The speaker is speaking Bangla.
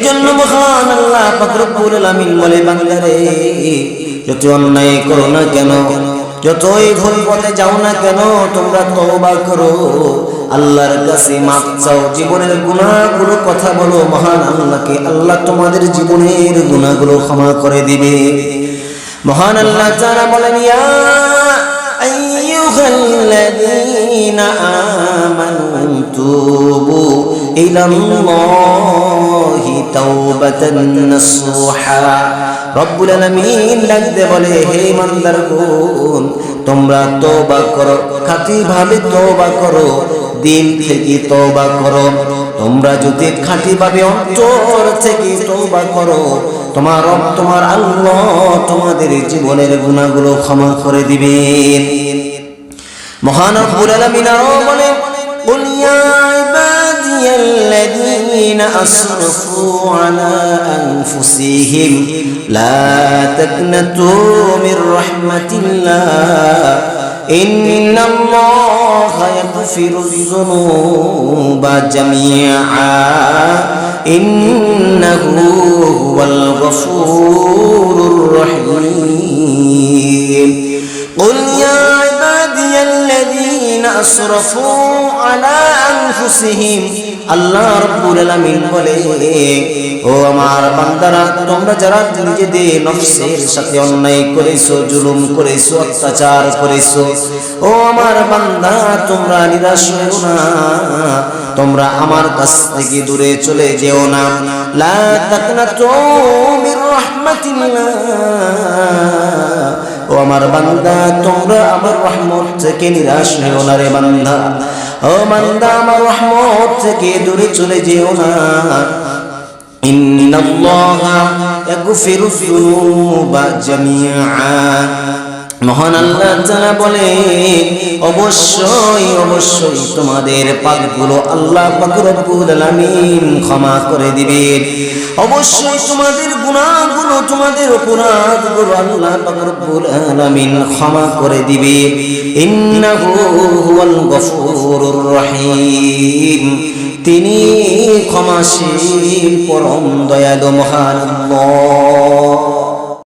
জন্য মহান আল্লাহ পাক রব্বুল আলামিন বলে বান্দারে যত অন্যায় করো না কেন যতই ভুল পথে যাও না কেন তোমরা তওবা করো আল্লাহর কাছে মাফ চাও জীবনের গুনাহগুলো কথা বলো মহান আল্লাহকে আল্লাহ তোমাদের জীবনের গুনাহগুলো ক্ষমা করে দিবে মহান আল্লাহ তাআলা বলেন ইয়া আইয়ুহাল্লাযীনা আমানু তুবু ইলাল্লাহি তাওবাতান নাসুহা রব্বুল আলামিন ডাকতে বলে হে ইমানদারগণ তোমরা তওবা করো খাঁটিভাবে তওবা করো দিল থেকে তওবা করো তোমরা যদি খাঁটিভাবে অন্তর থেকে তওবা করো তোমার রব তোমার আল্লাহ তোমাদের জীবনের গুনাহগুলো ক্ষমা করে দিবেন মহান রব্বুল আলামিন আরো বলেন قل يا عبادي الذين أسرفوا على أنفسهم لا تقنطوا من رحمة الله إن الله يغفر الذنوب جميعا إنه هو الغفور الرحيم قل يا عبادي الذين أسرفوا على أنفسهم الله رب العالمين বলে ও আমার বান্দারা তোমরা যারা নিজেদের নফসের সাথে অন্যায় করেছো জুলুম করেছো অত্যাচার করেছো ও আমার বান্দা তোমরা নিরাশ হও না তোমরা আমার কাছ থেকে দূরে চলে যেও না লা তাকনাতু মির রাহমাতিল্লাহ ও আমার বান্দা তোমরা আমার রহমত থেকে নিরাশ হও না রে বান্দা ও বান্দা আমার রহমত থেকে দূরে চলে যেও না ইন্নাল্লাহা ইয়াগফিরু যুনুবা জামিআ মহান আল্লাহ তাআলা বলে অবশ্যই অবশ্যই তোমাদের পাপগুলো আল্লাহ পাক রব্বুল আলামিন ক্ষমা করে দিবেন অবশ্যই তোমাদের গুনাহগুলো তোমাদের অপরাধগুলো আল্লাহ পাক রব্বুল আলামিন ক্ষমা করে দিবে ইন্নাহু হুয়াল গফুরুর রহিম তিনি ক্ষমাশীল পরম দয়ালু মহান আল্লাহ